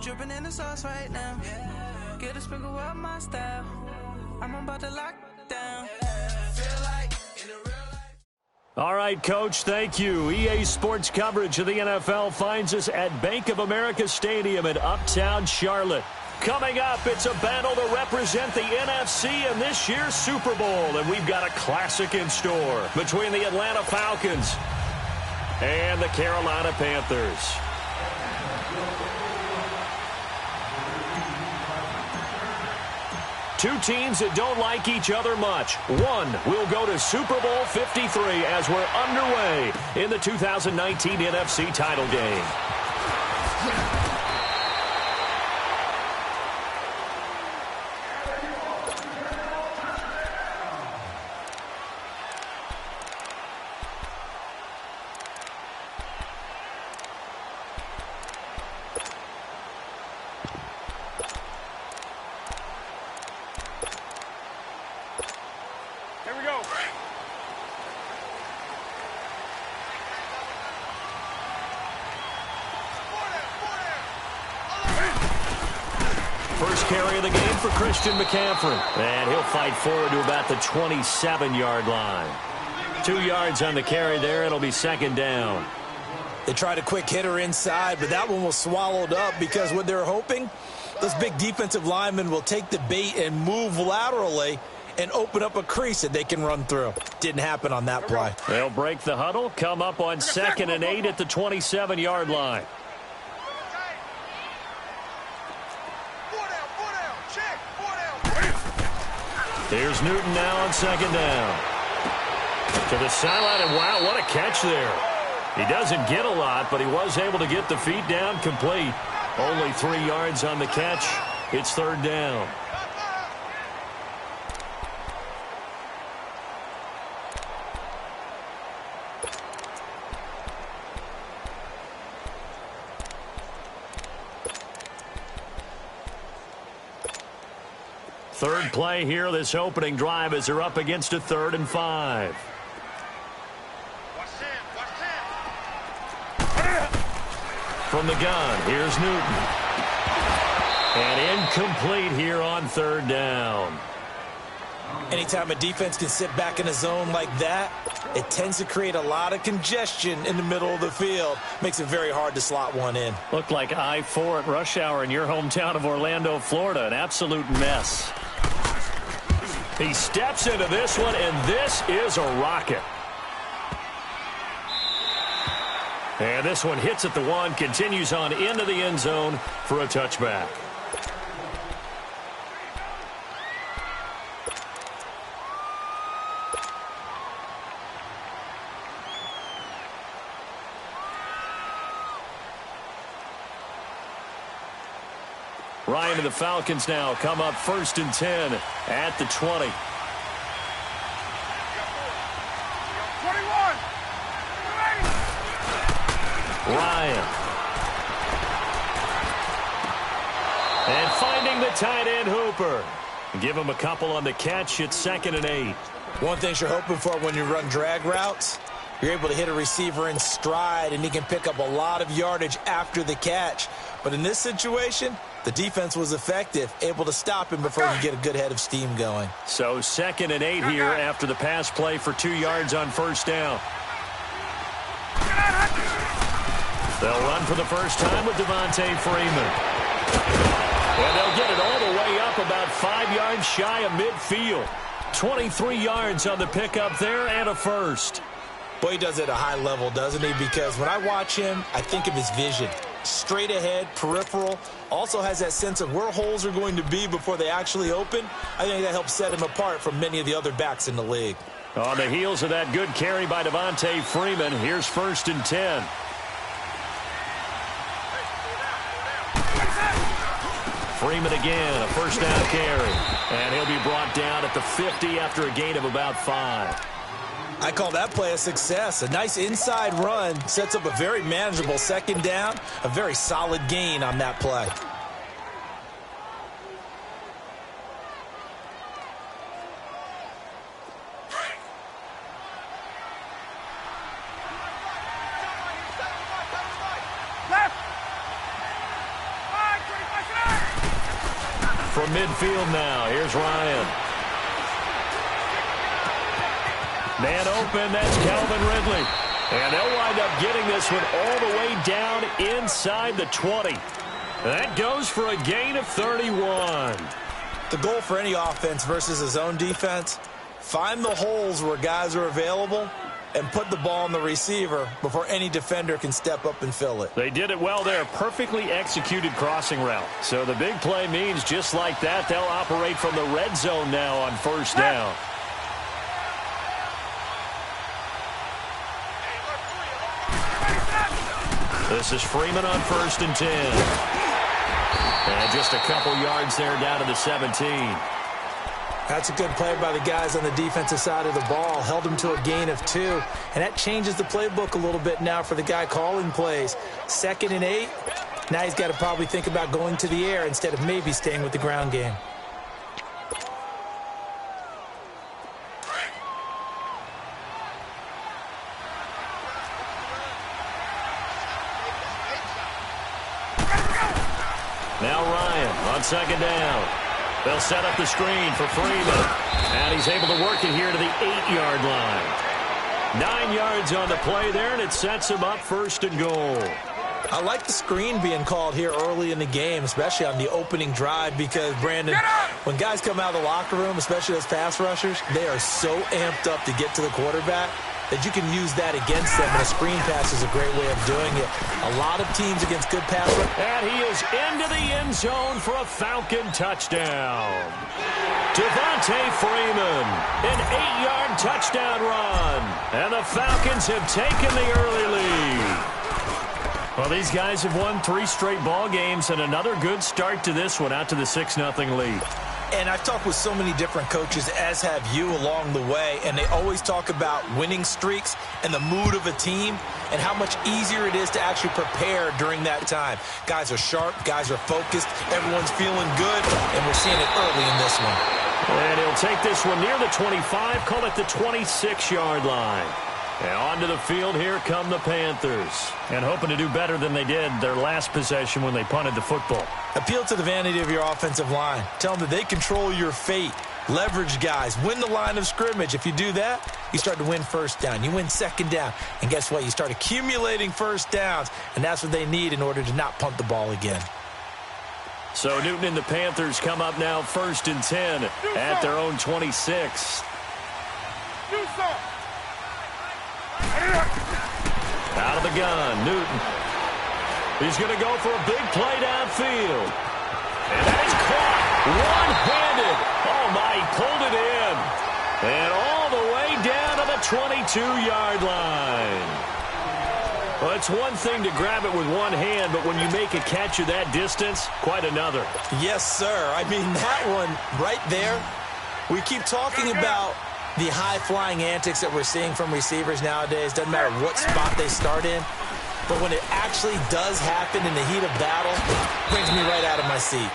dripping in the sauce right now. Get a sprinkle up my style. I'm about to lock down. Feel like in a real life. All right, Coach, thank you. EA Sports coverage of the NFL finds us at Bank of America Stadium in Uptown Charlotte. Coming up, it's a battle to represent the NFC in this year's Super Bowl, and we've got a classic in store between the Atlanta Falcons and the Carolina Panthers. Two teams that don't like each other much. One will go to Super Bowl 53 as we're underway in the 2019 NFC title game. First carry of the game for Christian McCaffrey. And he'll fight forward to about the 27-yard line. 2 yards on the carry there. It'll be second down. They tried a quick hitter inside, but that one was swallowed up because what they're hoping, those big defensive linemen will take the bait and move laterally and open up a crease that they can run through. Didn't happen on that play. They'll break the huddle, come up on 2nd and 8 at the 27-yard line. Here's Newton now on second down. To the sideline, and wow, what a catch there. He doesn't get a lot, but he was able to get the feet down complete. Only 3 yards on the catch. It's third down. Third play here, this opening drive, as they're up against a 3rd and 5. From the gun, here's Newton. And incomplete here on 3rd down. Anytime a defense can sit back in a zone like that, it tends to create a lot of congestion in the middle of the field. Makes it very hard to slot one in. Looked like I-4 at rush hour in your hometown of Orlando, Florida. An absolute mess. He steps into this one, and this is a rocket. And this one hits at the 1, continues on into the end zone for a touchback. Ryan and the Falcons now come up 1st and 10 at the 20. 21. Ryan. And finding the tight end Hooper. Give him a couple on the catch. It's 2nd and 8. One thing you're hoping for when you run drag routes, you're able to hit a receiver in stride, and he can pick up a lot of yardage after the catch. But in this situation, the defense was effective, able to stop him before he could get a good head of steam going. So 2nd and 8 here after the pass play for 2 yards on first down. They'll run for the first time with Devontae Freeman. And they'll get it all the way up about 5 yards shy of midfield. 23 yards on the pickup there and a first. Boy, he does it at a high level, doesn't he? Because when I watch him, I think of his vision. Straight ahead, peripheral, also has that sense of where holes are going to be before they actually open. I think that helps set him apart from many of the other backs in the league. On the heels of that good carry by Devontae Freeman, here's 1st and 10. Freeman again, a first down carry. And he'll be brought down at the 50 after a gain of about 5. I call that play a success. A nice inside run sets up a very manageable 2nd down. A very solid gain on that play. Left. 5, 3, from midfield now. Here's Ryan. Man open, that's Calvin Ridley. And they'll wind up getting this one all the way down inside the 20. That goes for a gain of 31. The goal for any offense versus his own defense, find the holes where guys are available and put the ball on the receiver before any defender can step up and fill it. They did it well there. Perfectly executed crossing route. So the big play means just like that, they'll operate from the red zone now on first down. This is Freeman on 1st and 10. And just a couple yards there down to the 17. That's a good play by the guys on the defensive side of the ball. Held him to a gain of 2. And that changes the playbook a little bit now for the guy calling plays. 2nd and 8. Now he's got to probably think about going to the air instead of maybe staying with the ground game. Now Ryan on 2nd down. They'll set up the screen for Freeman. And he's able to work it here to the 8-yard line. 9 yards on the play there, and it sets him up 1st and goal. I like the screen being called here early in the game, especially on the opening drive, because, Brandon, when guys come out of the locker room, especially those pass rushers, they are so amped up to get to the quarterback that you can use that against them, and a screen pass is a great way of doing it. A lot of teams against good pass rush. And he is into the end zone for a Falcon touchdown. Devontae Freeman, an 8-yard touchdown run. And the Falcons have taken the early lead. Well, these guys have won 3 straight ball games, and another good start to this one out to the 6-0 lead. And I've talked with so many different coaches, as have you, along the way, and they always talk about winning streaks and the mood of a team and how much easier it is to actually prepare during that time. Guys are sharp, guys are focused, everyone's feeling good, and we're seeing it early in this one. And he'll take this one near the 25, call it the 26-yard line. And onto the field, here come the Panthers. And hoping to do better than they did their last possession when they punted the football. Appeal to the vanity of your offensive line. Tell them that they control your fate. Leverage guys. Win the line of scrimmage. If you do that, you start to win 1st down. You win 2nd down. And guess what? You start accumulating 1st downs. And that's what they need in order to not punt the ball again. So Newton and the Panthers come up now 1st and 10 at their own 26. Out of the gun, Newton. He's going to go for a big play downfield. And that is caught one-handed. Oh, my, he pulled it in. And all the way down to the 22-yard line. Well, it's one thing to grab it with one hand, but when you make a catch of that distance, quite another. Yes, sir. I mean, that one right there, we keep talking about the high-flying antics that we're seeing from receivers nowadays. Doesn't matter what spot they start in. But when it actually does happen in the heat of battle, it brings me right out of my seat.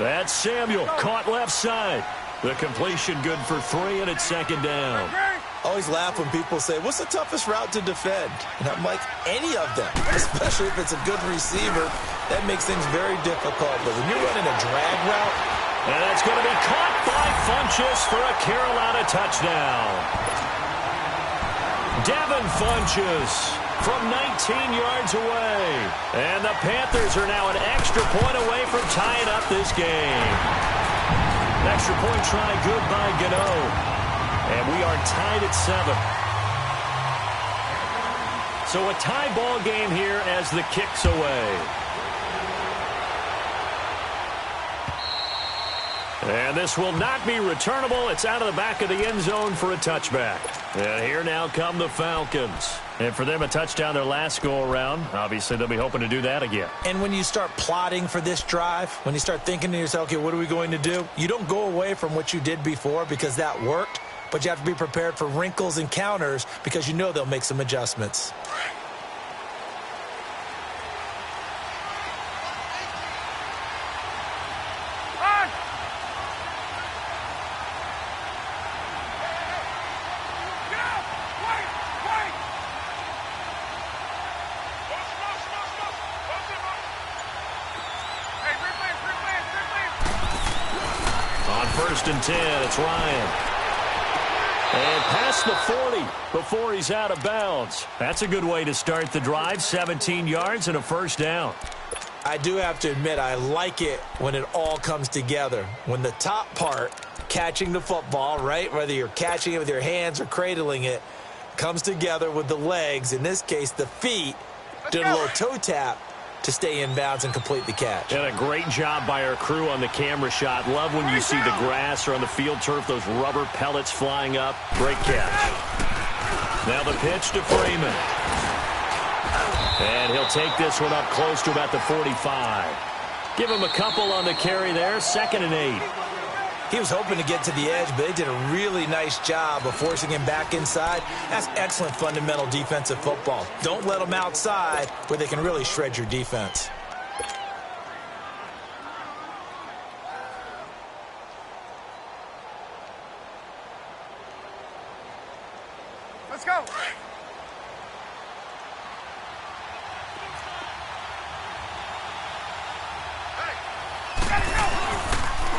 That's Samuel, caught left side. The completion good for 3, and it's 2nd down. I always laugh when people say, what's the toughest route to defend? And I'm like, any of them, especially if it's a good receiver. That makes things very difficult. But when you're running a drag route, and that's going to be caught by Funchess for a Carolina touchdown. Devin Funchess from 19 yards away. And the Panthers are now an extra point away from tying up this game. Extra point try good by Gano. And we are tied at 7. So a tie ball game here as the kick's away. And this will not be returnable. It's out of the back of the end zone for a touchback. And here now come the Falcons. And for them, a touchdown their last go-around. Obviously, they'll be hoping to do that again. And when you start plotting for this drive, when you start thinking to yourself, okay, what are we going to do? You don't go away from what you did before because that worked, but you have to be prepared for wrinkles and counters because you know they'll make some adjustments. On 1st and 10, it's Ryan. And past the 40 before he's out of bounds. That's a good way to start the drive. 17 yards and a first down. I do have to admit, I like it when it all comes together. When the top part, catching the football, right, whether you're catching it with your hands or cradling it, comes together with the legs, in this case the feet, doing a little toe tap to stay in bounds and complete the catch. And a great job by our crew on the camera shot. Love when you see the grass or on the field turf, those rubber pellets flying up. Great catch. Now the pitch to Freeman. And he'll take this one up close to about the 45. Give him a couple on the carry there. 2nd and 8. He was hoping to get to the edge, but they did a really nice job of forcing him back inside. That's excellent fundamental defensive football. Don't let them outside where they can really shred your defense. Let's go.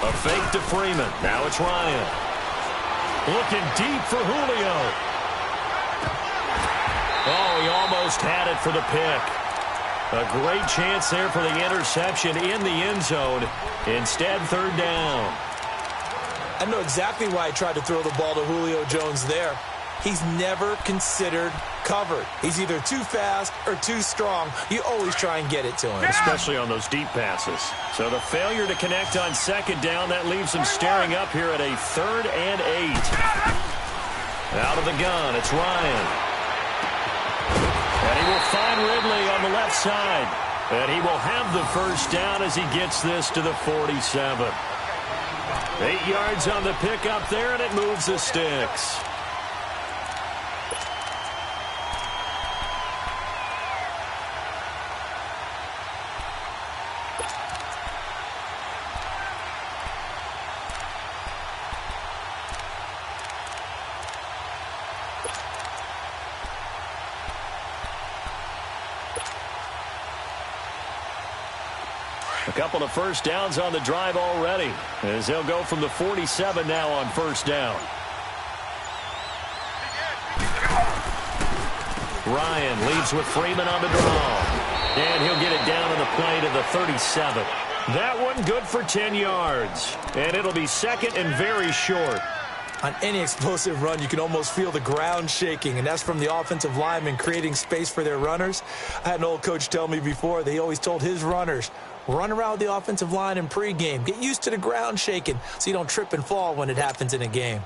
A fake to Freeman. Now it's Ryan. Looking deep for Julio. Oh, he almost had it for the pick. A great chance there for the interception in the end zone. Instead, 3rd down. I know exactly why I tried to throw the ball to Julio Jones there. He's never considered covered. He's either too fast or too strong. You always try and get it to him. Especially on those deep passes. So the failure to connect on 2nd down, that leaves him staring up here at a 3rd and 8. Out of the gun, it's Ryan. And he will find Ridley on the left side. And he will have the first down as he gets this to the 47. 8 yards on the pickup there, and it moves the sticks. A couple of first downs on the drive already, as they'll go from the 47 now on 1st down. Ryan leaves with Freeman on the draw. And he'll get it down on the play to the 37. That one good for 10 yards. And it'll be 2nd and very short. On any explosive run, you can almost feel the ground shaking, and that's from the offensive linemen creating space for their runners. I had an old coach tell me before, they always told his runners, run around the offensive line in pregame. Get used to the ground shaking so you don't trip and fall when it happens in a game.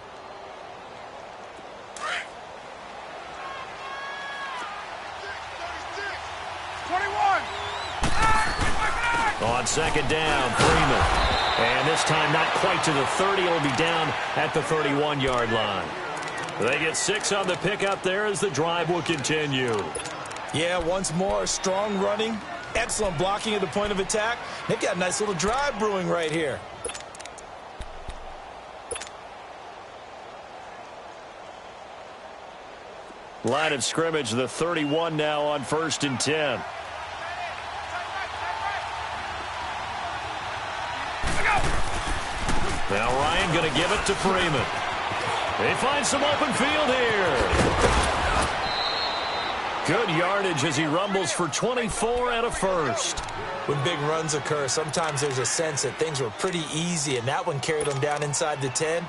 On 2nd down, Freeman. And this time not quite to the 30. It'll be down at the 31-yard line. They get 6 on the pickup there as the drive will continue. Yeah, once more, strong running, excellent blocking at the point of attack. They've got a nice little drive brewing right here. Line of scrimmage, the 31 now on 1st and 10. Now Ryan going to give it to Freeman. They find some open field here. Good yardage as he rumbles for 24 and a first. When big runs occur, sometimes there's a sense that things were pretty easy, and that one carried them down inside the 10.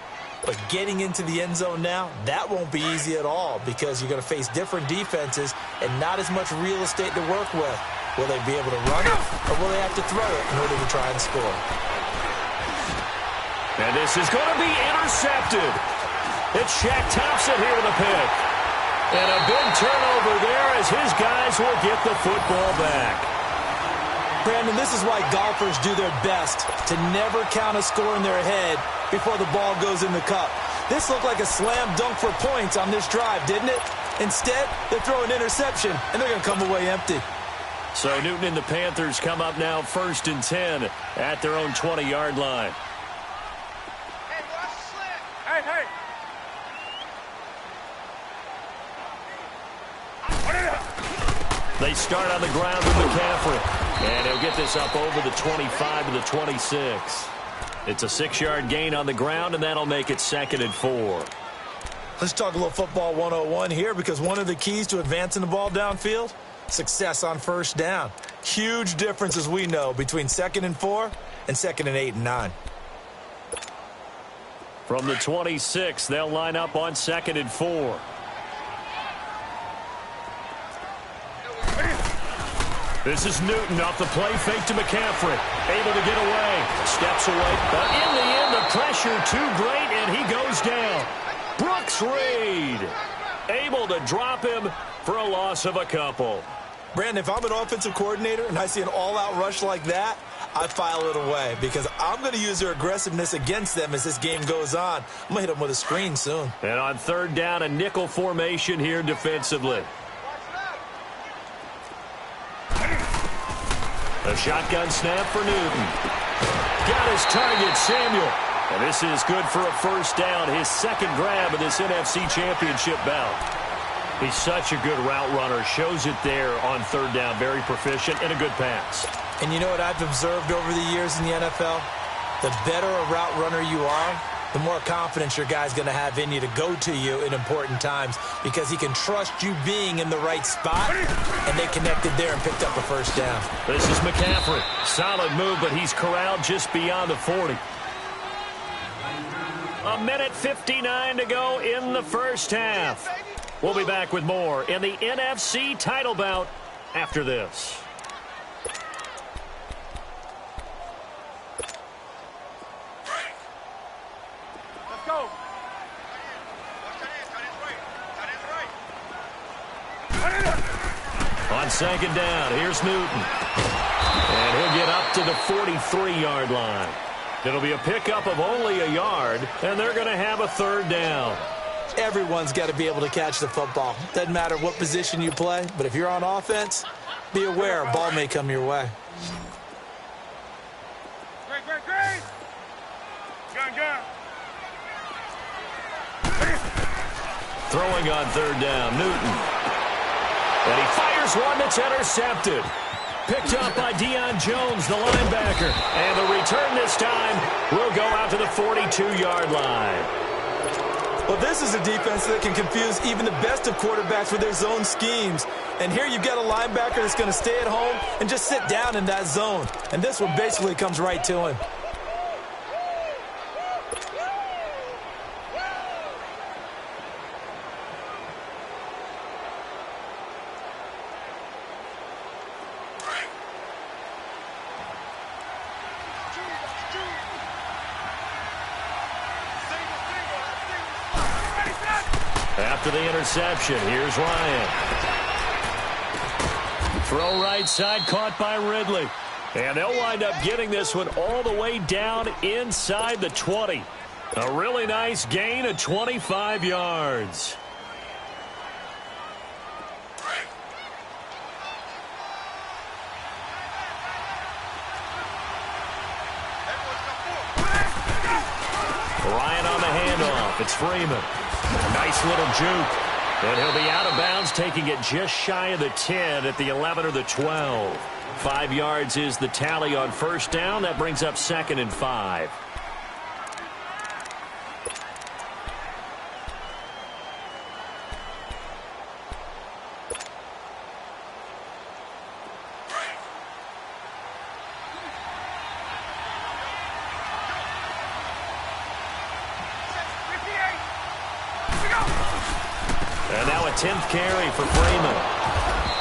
But getting into the end zone now, that won't be easy at all because you're going to face different defenses and not as much real estate to work with. Will they be able to run it, or will they have to throw it in order to try and score? And this is going to be intercepted. It's Shaq Thompson here with a pick. And a big turnover there as his guys will get the football back. Brandon, this is why golfers do their best to never count a score in their head before the ball goes in the cup. This looked like a slam dunk for points on this drive, didn't it? Instead, they throw an interception, and they're going to come away empty. So Newton and the Panthers come up now 1st and 10 at their own 20-yard line. They start on the ground with McCaffrey. And he'll get this up over the 25 to the 26. It's a 6-yard gain on the ground, and that'll make it 2nd and 4. Let's talk a little football 101 here, because one of the keys to advancing the ball downfield, success on first down. Huge difference, as we know, between 2nd and 4 and 2nd and 8 and 9. From the 26, they'll line up on 2nd and 4. This is Newton off the play fake to McCaffrey. Able to get away. Steps away. But in the end, the pressure too great, and he goes down. Brooks Reed able to drop him for a loss of a couple. Brandon, if I'm an offensive coordinator and I see an all-out rush like that, I file it away, because I'm going to use their aggressiveness against them as this game goes on. I'm going to hit them with a screen soon. And on 3rd down, a nickel formation here defensively. A shotgun snap for Newton. Got his target, Samuel. And this is good for a first down, his 2nd grab of this NFC Championship bout. He's such a good route runner. Shows it there on 3rd down. Very proficient and a good pass. And you know what I've observed over the years in the NFL? The better a route runner you are, the more confidence your guy's going to have in you to go to you in important times, because he can trust you being in the right spot, and they connected there and picked up a first down. This is McCaffrey. Solid move, but he's corralled just beyond the 40. 1:59 to go in the first half. We'll be back with more in the NFC title bout after this. Let's go. On 2nd down, here's Newton. And he'll get up to the 43-yard line. It'll be a pickup of only a yard, and they're going to have a 3rd down. Everyone's got to be able to catch the football. Doesn't matter what position you play, but if you're on offense, be aware a ball may come your way. Great. Gun. Throwing on 3rd down, Newton. And he fires one that's intercepted. Picked up by Deion Jones, the linebacker. And the return this time will go out to the 42-yard line. Well, this is a defense that can confuse even the best of quarterbacks with their zone schemes. And here you've got a linebacker that's going to stay at home and just sit down in that zone. And this one basically comes right to him. After the interception, here's Ryan. Throw right side, caught by Ridley. And they'll wind up getting this one all the way down inside the 20. A really nice gain of 25 yards. Ryan on the handoff. It's Freeman. A nice little juke. And he'll be out of bounds, taking it just shy of the 10 at the 11 or the 12. 5 yards is the tally on first down. That brings up 2nd and 5. And now a 10th carry for Freeman.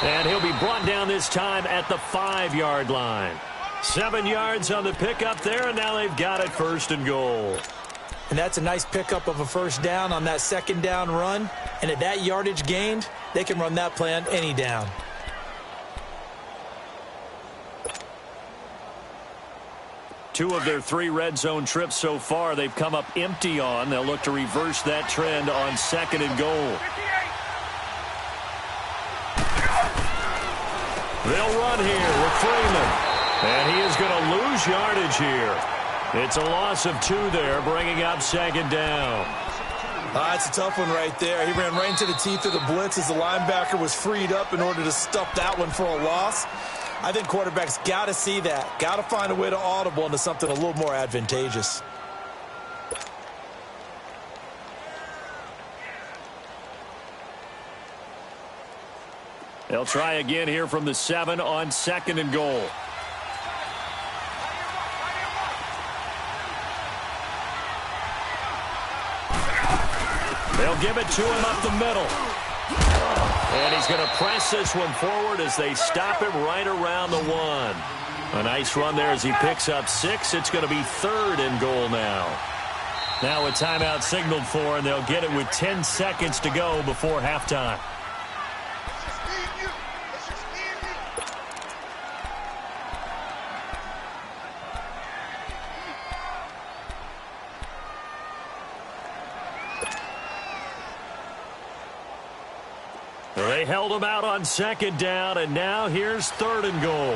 And he'll be brought down this time at the 5-yard line. 7 yards on the pickup there, and now they've got it 1st and goal. And that's a nice pickup of a first down on that 2nd down run. And at that yardage gained, they can run that play on any down. Two of their 3 red zone trips so far, they've come up empty on. They'll look to reverse that trend on 2nd and goal. They'll run here with Freeman. And he is going to lose yardage here. It's a loss of 2 there, bringing up 2nd down. It's a tough one right there. He ran right into the teeth of the blitz as the linebacker was freed up in order to stuff that one for a loss. I think quarterbacks got to see that. Got to find a way to audible into something a little more advantageous. They'll try again here from the 7 on 2nd and goal. They'll give it to him up the middle. And he's going to press this one forward as they stop him right around the 1. A nice run there as he picks up 6. It's going to be 3rd and goal now. Now a timeout signaled for, and they'll get it with 10 seconds to go before halftime. They held him out on 2nd down, and now here's 3rd and goal.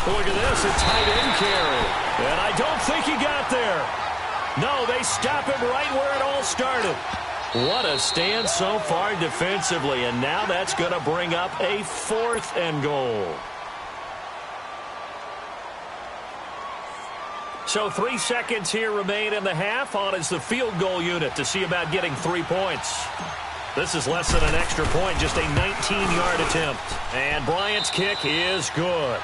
Look at this, a tight end carry. And I don't think he got there. No, they stop him right where it all started. What a stand so far defensively, and now that's going to bring up a 4th and goal. So 3 seconds here remain in the half. On is the field goal unit to see about getting 3 points. This is less than an extra point, just a 19-yard attempt. And Bryant's kick is good.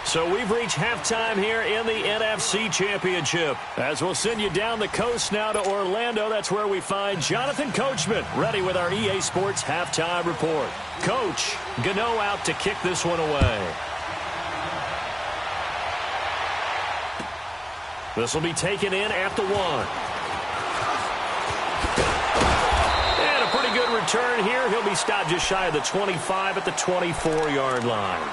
So we've reached halftime here in the NFC Championship. As we'll send you down the coast now to Orlando, that's where we find Jonathan Coachman ready with our EA Sports halftime report. Coach, Gano out to kick this one away. This will be taken in at the 1. And a pretty good return here. He'll be stopped just shy of the 25 at the 24-yard line.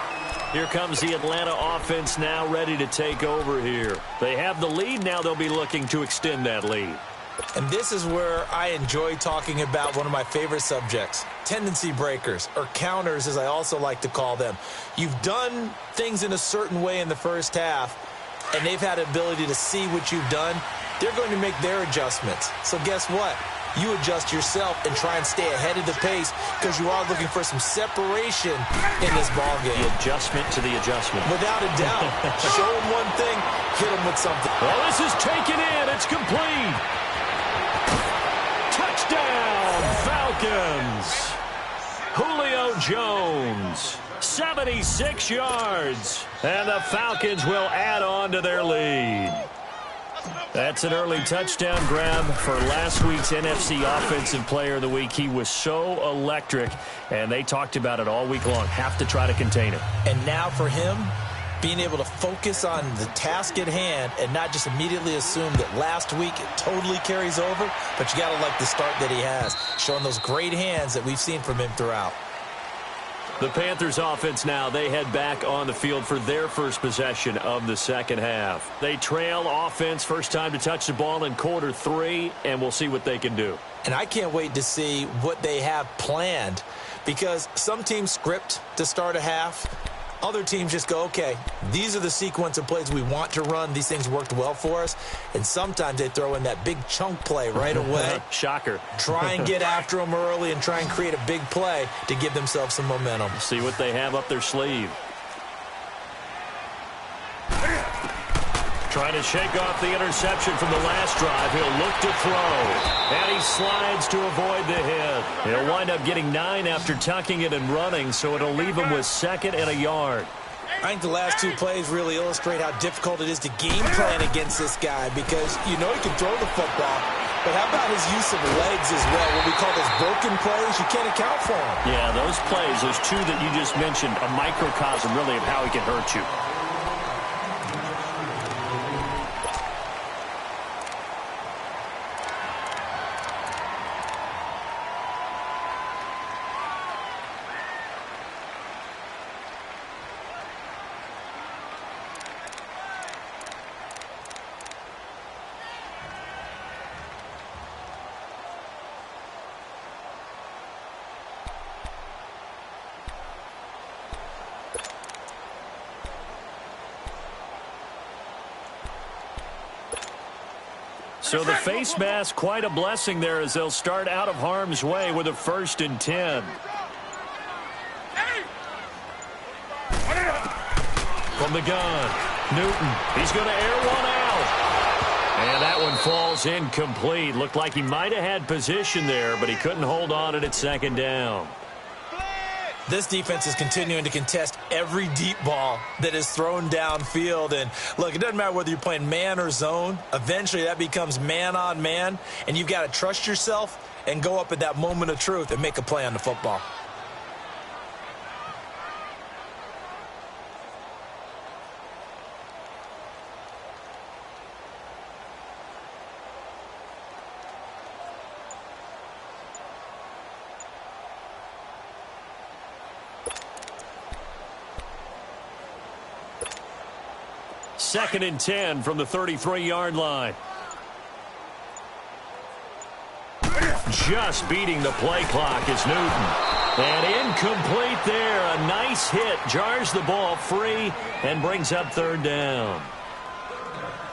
Here comes the Atlanta offense now ready to take over here. They have the lead. Now they'll be looking to extend that lead. And this is where I enjoy talking about one of my favorite subjects, tendency breakers, or counters as I also like to call them. You've done things in a certain way in the first half, and they've had the ability to see what you've done. They're going to make their adjustments. So guess what? You adjust yourself and try and stay ahead of the pace because you are looking for some separation in this ballgame. The adjustment to the adjustment. Without a doubt. Show them one thing, hit them with something. Well, this is taken in. It's complete. Touchdown, Falcons. Julio Jones. 76 yards. And the Falcons will add on to their lead. That's an early touchdown grab for last week's NFC Offensive Player of the Week. He was so electric, and they talked about it all week long. Have to try to contain it. And now for him, being able to focus on the task at hand and not just immediately assume that last week it totally carries over, but you got to like the start that he has, showing those great hands that we've seen from him throughout. The Panthers offense now, they head back on the field for their first possession of the second half. They trail offense, first time to touch the ball in quarter 3, and we'll see what they can do. And I can't wait to see what they have planned, because some teams script to start a half. Other teams just go, okay, these are the sequence of plays we want to run. These things worked well for us. And sometimes they throw in that big chunk play right away. Shocker. Try and get after them early and try and create a big play to give themselves some momentum. See what they have up their sleeve. Trying to shake off the interception from the last drive. He'll look to throw. And he slides to avoid the hit. He'll wind up getting 9 after tucking it and running, so it'll leave him with 2nd and a yard. I think the last 2 plays really illustrate how difficult it is to game plan against this guy, because you know he can throw the football, but how about his use of legs as well? What we call those broken plays, you can't account for them. Yeah, those plays, those 2 that you just mentioned, a microcosm really of how he can hurt you. So the face mask, quite a blessing there as they'll start out of harm's way with a 1st and 10. From the gun, Newton. He's going to air one out. And that one falls incomplete. Looked like he might have had position there, but he couldn't hold on at 2nd down. This defense is continuing to contest every deep ball that is thrown downfield. And, look, it doesn't matter whether you're playing man or zone. Eventually, that becomes man on man, and you've got to trust yourself and go up at that moment of truth and make a play on the football. Second and 10 from the 33-yard line. Just beating the play clock is Newton. And incomplete there. A nice hit. Jars the ball free and brings up 3rd down.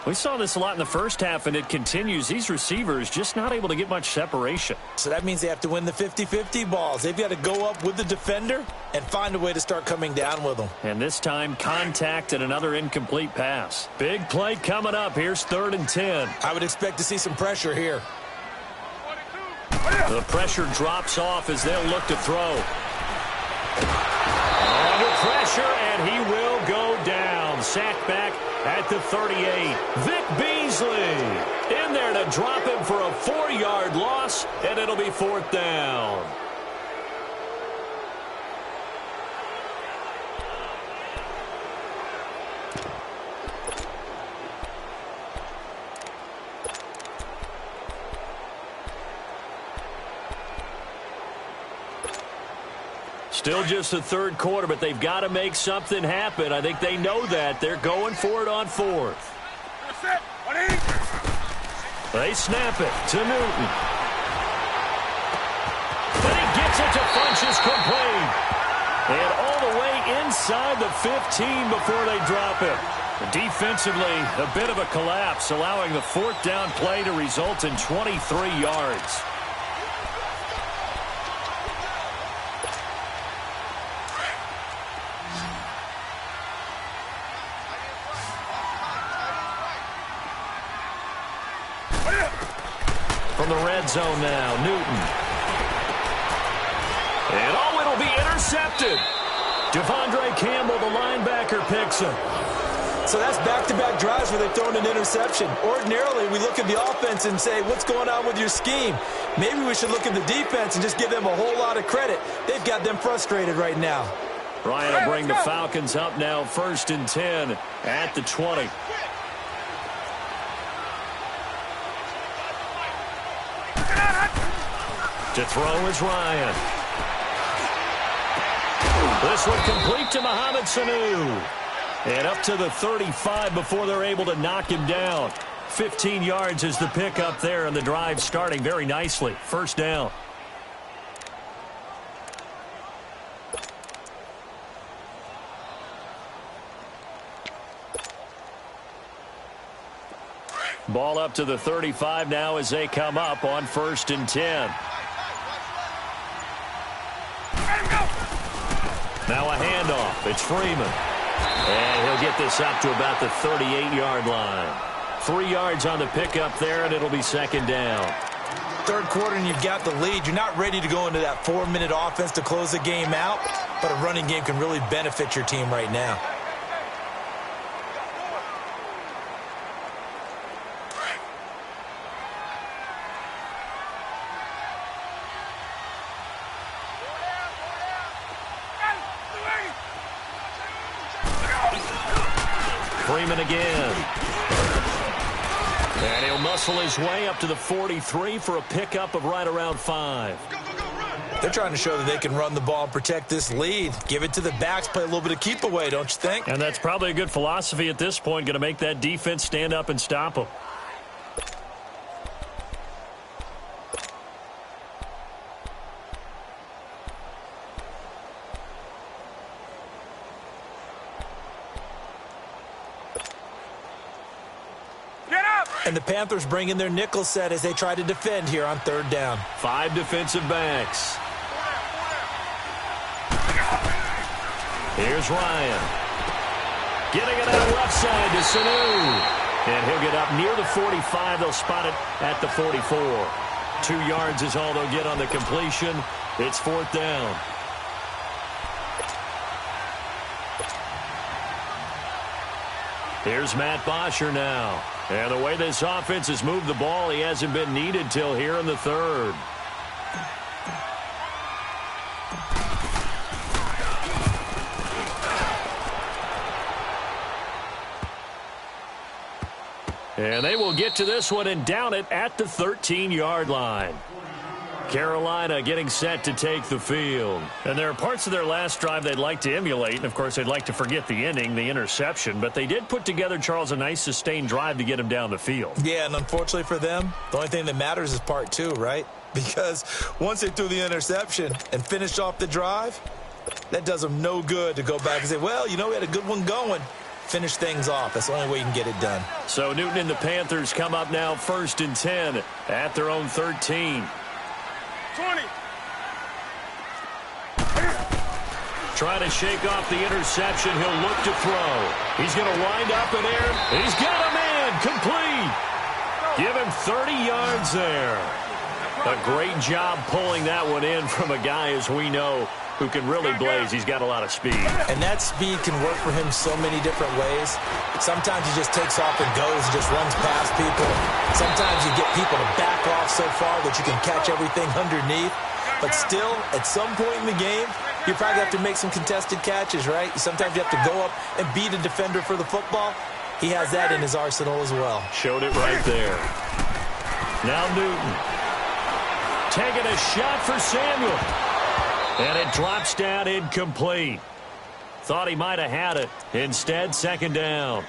We saw this a lot in the first half, and it continues. These receivers just not able to get much separation. So that means they have to win the 50-50 balls. They've got to go up with the defender and find a way to start coming down with them. And this time, contact and another incomplete pass. Big play coming up. Here's 3rd and 10. I would expect to see some pressure here. The pressure drops off as they'll look to throw. Under pressure, and he will go down. Sacked back at the 38. Vic Beasley in there to drop him for a 4-yard loss, and it'll be 4th down. Still just the 3rd quarter, but they've got to make something happen. I think they know that. They're going for it on 4th. They snap it to Newton. And he gets it to Funchess complete. And all the way inside the 15 before they drop it. Defensively, a bit of a collapse, allowing the 4th down play to result in 23 yards. From the red zone now, Newton. And oh, it'll be intercepted. Devondre Campbell, the linebacker, picks him. So that's back-to-back drives where they've thrown an interception. Ordinarily, we look at the offense and say, what's going on with your scheme? Maybe we should look at the defense and just give them a whole lot of credit. They've got them frustrated right now. Ryan will bring the Falcons up now, 1st and 10 at the 20. To throw is Ryan. This one complete to Mohamed Sanu. And up to the 35 before they're able to knock him down. 15 yards is the pickup there, and the drive starting very nicely. 1st down. Ball up to the 35 now as they come up on 1st and 10. Now a handoff. It's Freeman. And he'll get this up to about the 38-yard line. 3 yards on the pickup there, and it'll be 2nd down. 3rd quarter, and you've got the lead. You're not ready to go into that 4-minute offense to close the game out, but a running game can really benefit your team right now. Freeman again. And he'll muscle his way up to the 43 for a pickup of right around 5. They're trying to show that they can run the ball and protect this lead. Give it to the backs, play a little bit of keep away, don't you think? And that's probably a good philosophy at this point, going to make that defense stand up and stop them. Get up! And the Panthers bring in their nickel set as they try to defend here on third down. 5 defensive backs. Here's Ryan. Getting it out left side to Sanu. And he'll get up near the 45. They'll spot it at the 44. 2 yards is all they'll get on the completion. It's fourth down. Here's Matt Bosher now. And the way this offense has moved the ball, he hasn't been needed till here in the third. And they will get to this one and down it at the 13-yard line. Carolina getting set to take the field. And there are parts of their last drive they'd like to emulate. And, of course, they'd like to forget the inning, the interception. But they did put together, Charles, a nice sustained drive to get him down the field. Yeah, and unfortunately for them, the only thing that matters is part 2, right? Because once they threw the interception and finished off the drive, that does them no good to go back and say, well, you know, we had a good one going. Finish things off. That's the only way you can get it done. So Newton and the Panthers come up now 1st and 10 at their own 13. 20. Trying to shake off the interception. He'll look to throw. He's going to wind up in air. He's got a man complete. Give him 30 yards there. A great job pulling that one in from a guy, as we know, who can really blaze. He's got a lot of speed. And that speed can work for him so many different ways. Sometimes he just takes off and goes, just runs past people. Sometimes you get people to back off so far that you can catch everything underneath. But still, at some point in the game, you probably have to make some contested catches, right? Sometimes you have to go up and beat a defender for the football. He has that in his arsenal as well. Showed it right there. Now Newton. Taking a shot for Samuel. And it drops down incomplete. Thought he might have had it. Instead, second down.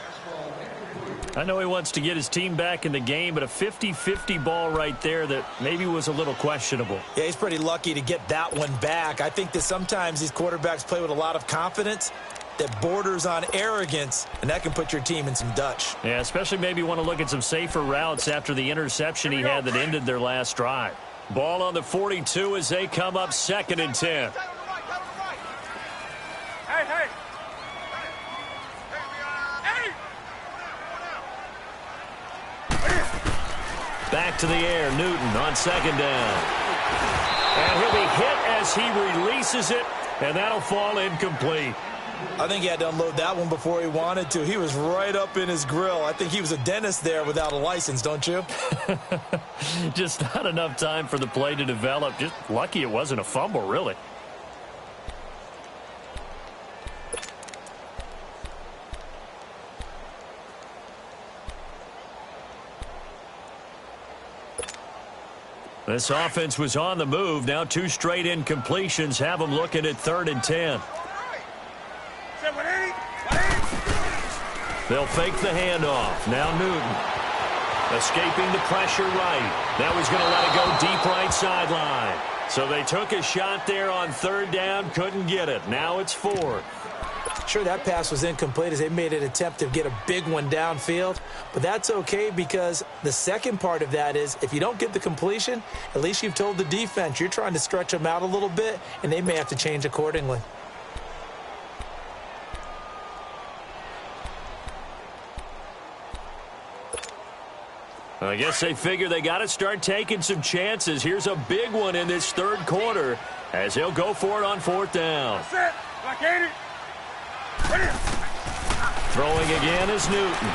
I know he wants to get his team back in the game, but a 50-50 ball right there that maybe was a little questionable. Yeah, he's pretty lucky to get that one back. I think that sometimes these quarterbacks play with a lot of confidence that borders on arrogance, and that can put your team in some Dutch. Yeah, especially maybe want to look at some safer routes after the interception he had that ended their last drive. Ball on the 42 as they come up 2nd and 10. Hey. Back to the air, Newton on 2nd down. And he'll be hit as he releases it, and that'll fall incomplete. I think he had to unload that one before he wanted to. He was right up in his grill. I think he was a dentist there without a license, don't you? Just not enough time for the play to develop. Just lucky it wasn't a fumble, really. This offense was on the move. Now 2 straight incompletions have them looking at 3rd and 10. They'll fake the handoff. Now Newton. Escaping the pressure right. Now he's going to let it go deep right sideline. So they took a shot there on 3rd down. Couldn't get it. Now it's 4th. Sure, that pass was incomplete as they made an attempt to get a big one downfield. But that's okay because the second part of that is if you don't get the completion, at least you've told the defense you're trying to stretch them out a little bit, and they may have to change accordingly. I guess they figure they got to start taking some chances. Here's a big one in this 3rd quarter as he'll go for it on 4th down. Throwing again is Newton.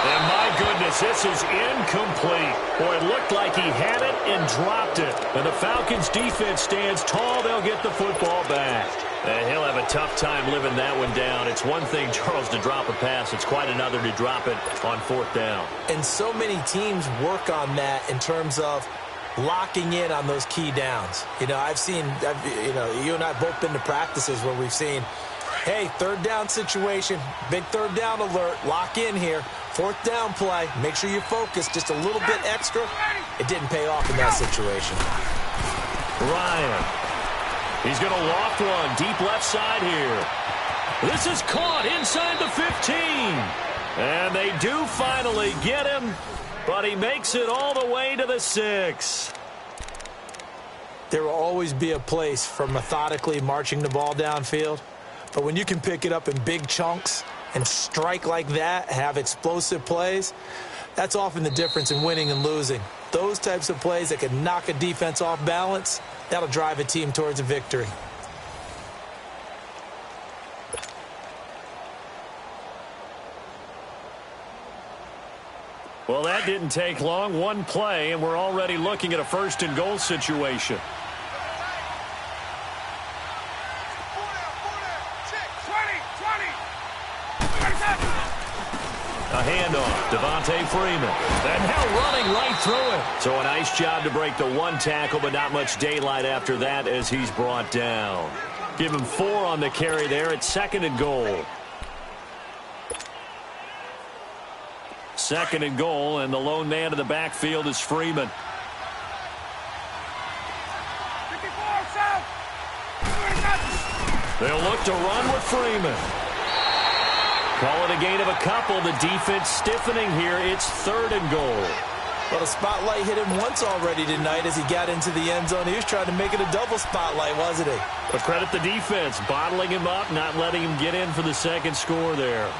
And my goodness, this is incomplete. Boy, it looked like he had it and dropped it. And the Falcons defense stands tall. They'll get the football back. And he'll have a tough time living that one down. It's one thing, Charles, to drop a pass. It's quite another to drop it on 4th down. And so many teams work on that in terms of locking in on those key downs. You know, you and I have both been to practices where we've seen, hey, 3rd down situation, big 3rd down alert, lock in here. 4th down play, make sure you focus just a little bit extra. It didn't pay off in that situation. Ryan. He's going to loft one deep left side here. This is caught inside the 15. And they do finally get him, but he makes it all the way to the 6. There will always be a place for methodically marching the ball downfield, but when you can pick it up in big chunks and strike like that, have explosive plays, that's often the difference in winning and losing. Those types of plays that can knock a defense off balance, that'll drive a team towards a victory. Well, that didn't take long. One play, and we're already looking at a first-and-goal situation. A handoff, Devontae Freeman. And now running right through it. So a nice job to break the one tackle, but not much daylight after that as he's brought down. Give him 4 on the carry there at 2nd and goal. 2nd and goal, and the lone man in the backfield is Freeman. They'll look to run with Freeman. Call it a gain of a couple. The defense stiffening here. It's 3rd and goal. Well, the spotlight hit him once already tonight as he got into the end zone. He was trying to make it a double spotlight, wasn't he? But credit the defense, bottling him up, not letting him get in for the second score there.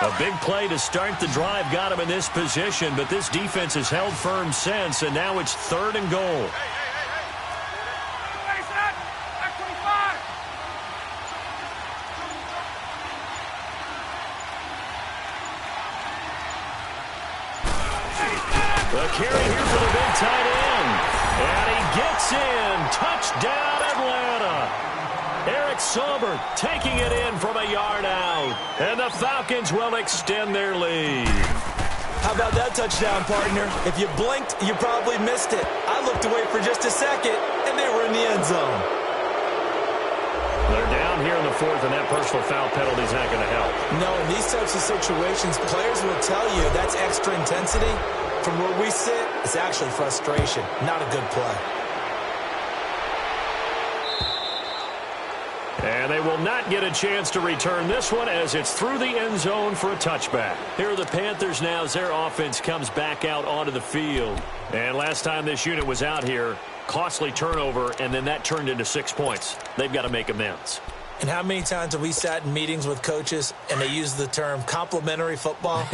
A big play to start the drive got him in this position, but this defense has held firm since, and now it's 3rd and goal. The carry here for the big tight end. And he gets in. Touchdown, Atlanta. Eric Saubert taking it in from a yard out. And the Falcons will extend their lead. How about that touchdown, partner? If you blinked, you probably missed it. I looked away for just a second, and they were in the end zone. They're down here in the 4th, and that personal foul penalty is not going to help. No, in these types of situations, players will tell you that's extra intensity. From where we sit, it's actually frustration, not a good play. And they will not get a chance to return this one as it's through the end zone for a touchback. Here are the Panthers now as their offense comes back out onto the field. And last time this unit was out here, costly turnover, and then that turned into 6 points. They've got to make amends. And how many times have we sat in meetings with coaches and they use the term complementary football?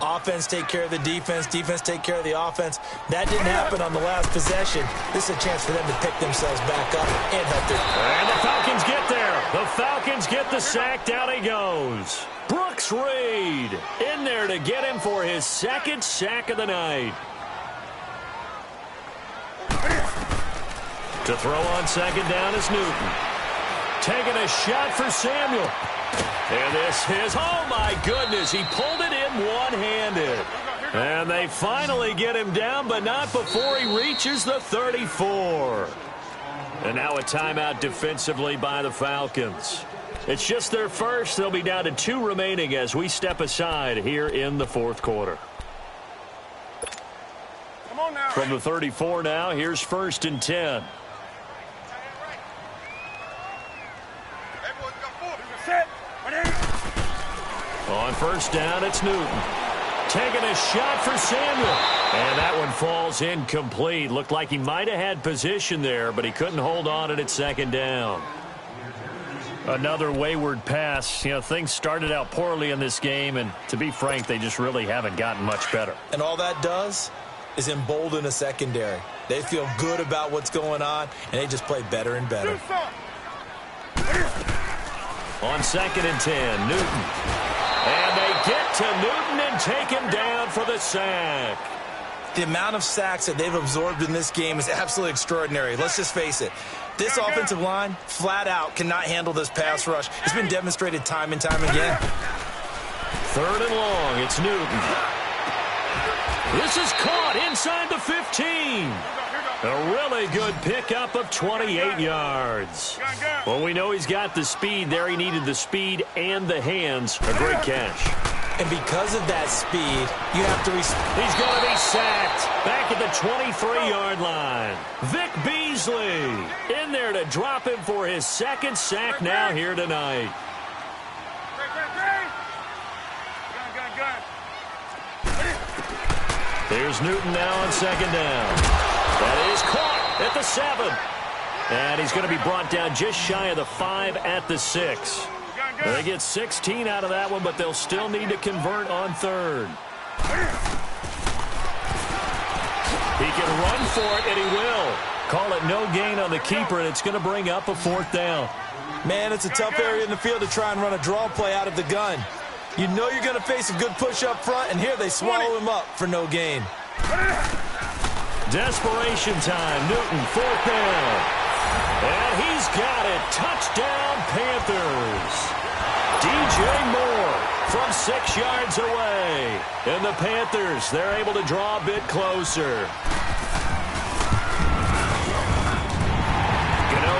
Offense take care of the defense, defense take care of the offense. That didn't happen on the last possession. This is a chance for them to pick themselves back up and help their... And the Falcons get there. The Falcons get the sack. Down he goes. Brooks Reed in there to get him for his 2nd sack of the night. To throw on 2nd down is Newton. Taking a shot for Samuel. And this is, oh my goodness, he pulled it in one-handed. And they finally get him down, but not before he reaches the 34. And now a timeout defensively by the Falcons. It's just their first. They'll be down to 2 remaining as we step aside here in the 4th quarter. Come on now. From the 34 now, here's 1st and 10. On 1st down, it's Newton. Taking a shot for Samuel. And that one falls incomplete. Looked like he might have had position there, but he couldn't hold on it at 2nd down. Another wayward pass. You know, things started out poorly in this game, and to be frank, they just really haven't gotten much better. And all that does is embolden a secondary. They feel good about what's going on, and they just play better and better. On 2nd and 10, Newton. And they get to Newton and take him down for the sack. The amount of sacks that they've absorbed in this game is absolutely extraordinary. Let's just face it. This offensive line, flat out, cannot handle this pass rush. It's been demonstrated time and time again. 3rd and long, it's Newton. This is caught inside the 15. A really good pickup of 28 yards. Well, we know he's got the speed there. He needed the speed and the hands. A great catch. And because of that speed, you have to... He's going to be sacked back at the 23-yard line. Vic Beasley in there to drop him for his 2nd sack now here tonight. Here's Newton now on second down. That is caught at the 7. And he's going to be brought down just shy of the 5 at the 6. They get 16 out of that one, but they'll still need to convert on third. He can run for it, and he will. Call it no gain on the keeper, and it's going to bring up a 4th down. Man, it's a tough area in the field to try and run a draw play out of the gun. You know you're going to face a good push up front, and here they swallow him up for no gain. Desperation time. Newton, 4th down. And he's got it. Touchdown, Panthers. DJ Moore from 6 yards away. And the Panthers, they're able to draw a bit closer.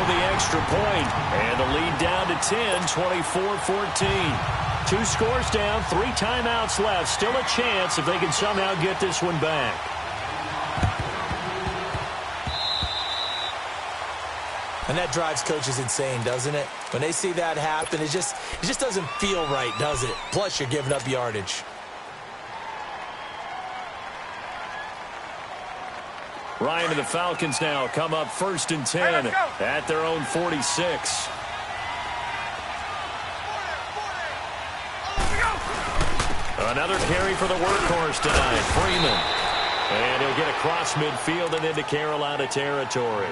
The extra point, and the lead down to 10, 24-14. 2 scores down, 3 timeouts left. Still a chance if they can somehow get this one back. And that drives coaches insane, doesn't it? When they see that happen, it just doesn't feel right, does it? Plus, you're giving up yardage. Ryan and the Falcons now come up 1st and 10 at their own 46. Another carry for the workhorse tonight, Freeman. And he'll get across midfield and into Carolina territory.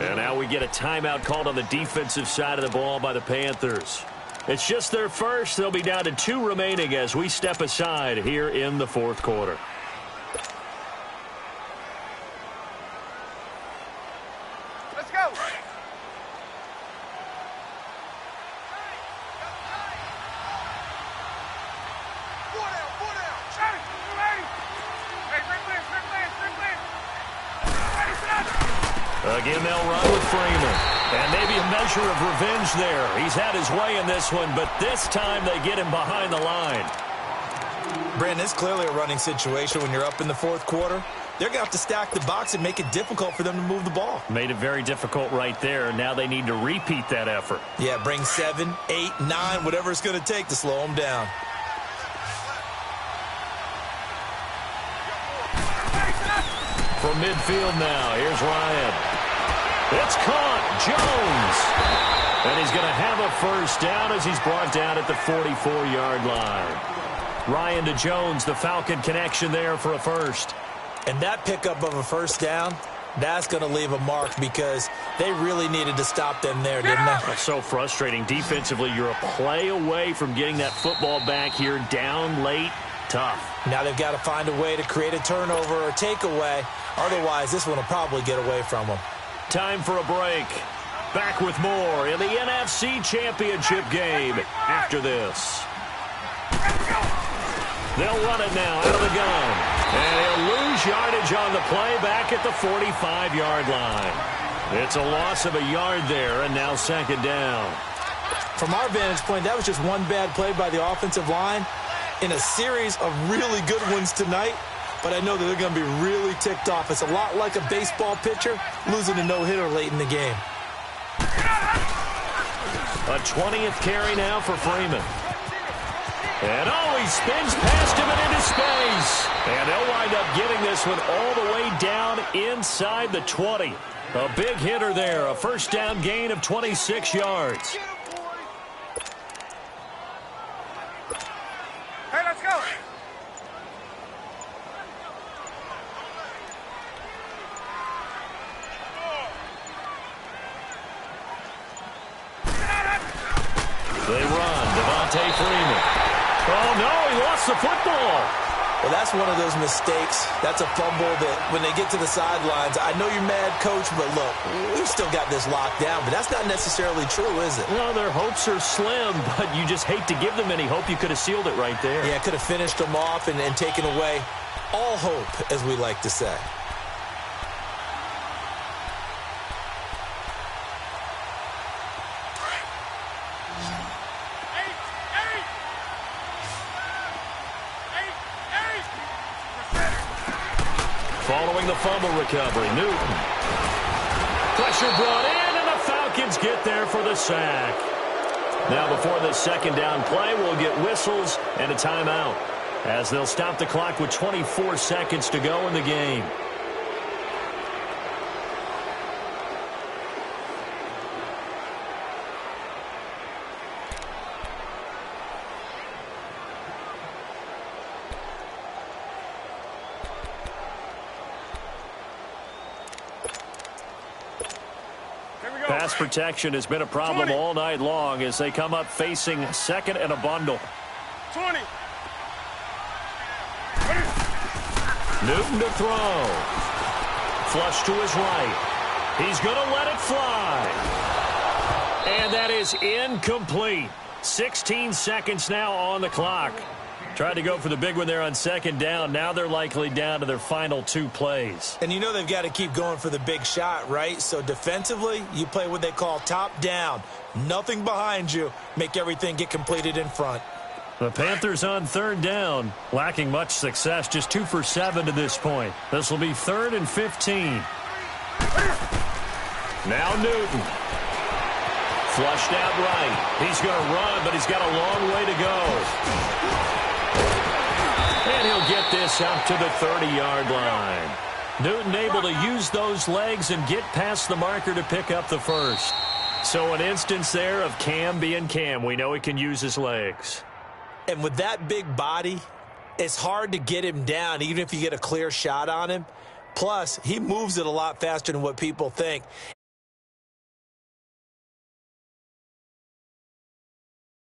And now we get a timeout called on the defensive side of the ball by the Panthers. It's just their first. They'll be down to 2 remaining as we step aside here in the 4th quarter. Again, they'll run with Freeman. And maybe a measure of revenge there. He's had his way in this one, but this time they get him behind the line. Brandon, it's clearly a running situation when you're up in the 4th quarter. They're going to have to stack the box and make it difficult for them to move the ball. Made it very difficult right there. Now they need to repeat that effort. Yeah, bring 7, 8, 9, whatever it's going to take to slow them down. From midfield now, here's Ryan. It's caught. Jones. And he's going to have a 1st down as he's brought down at the 44-yard line. Ryan to Jones, the Falcon connection there for a 1st. And that pickup of a 1st down, that's going to leave a mark because they really needed to stop them there, didn't they? That's so frustrating. Defensively, you're a play away from getting that football back here down late. Tough. Now they've got to find a way to create a turnover or takeaway. Otherwise, this one will probably get away from them. Time for a break. Back with more in the NFC Championship game after this. They'll run it now out of the gun. And he'll lose yardage on the play back at the 45-yard line. It's a loss of a yard there, and now 2nd down. From our vantage point, that was just one bad play by the offensive line in a series of really good ones tonight. But I know that they're going to be really ticked off. It's a lot like a baseball pitcher losing a no-hitter late in the game. A 20th carry now for Freeman. And he spins past him and into space. And they'll wind up getting this one all the way down inside the 20. A big hitter there, a 1st down gain of 26 yards. Hey, let's go. They run. Devontae Freeman. Oh, no, he lost the football. Well, that's one of those mistakes. That's a fumble that when they get to the sidelines, I know you're mad, Coach, but look, we've still got this locked down. But that's not necessarily true, is it? No, their hopes are slim, but you just hate to give them any hope. You could have sealed it right there. Yeah, could have finished them off and taken away all hope, as we like to say. Following the fumble recovery, Newton. Pressure brought in, and the Falcons get there for the sack. Now, before the 2nd down play, we'll get whistles and a timeout. as they'll stop the clock with 24 seconds to go in the game. Pass protection has been a problem all night long as they come up facing second and a bundle. 20. Newton to throw. Flush to his right. He's going to let it fly. And that is incomplete. 16 seconds now on the clock. Tried to go for the big one there on second down. Now they're likely down to their final 2 plays. And you know they've got to keep going for the big shot, right? So defensively, you play what they call top down. Nothing behind you. Make everything get completed in front. The Panthers on third down, lacking much success, just 2 for 7 to this point. This will be 3rd and 15. Now Newton. Flushed out right. He's going to run, but he's got a long way to go. And he'll get this out to the 30-yard line. Newton able to use those legs and get past the marker to pick up the first. So an instance there of Cam being Cam. We know he can use his legs. And with that big body, it's hard to get him down, even if you get a clear shot on him. Plus, he moves it a lot faster than what people think.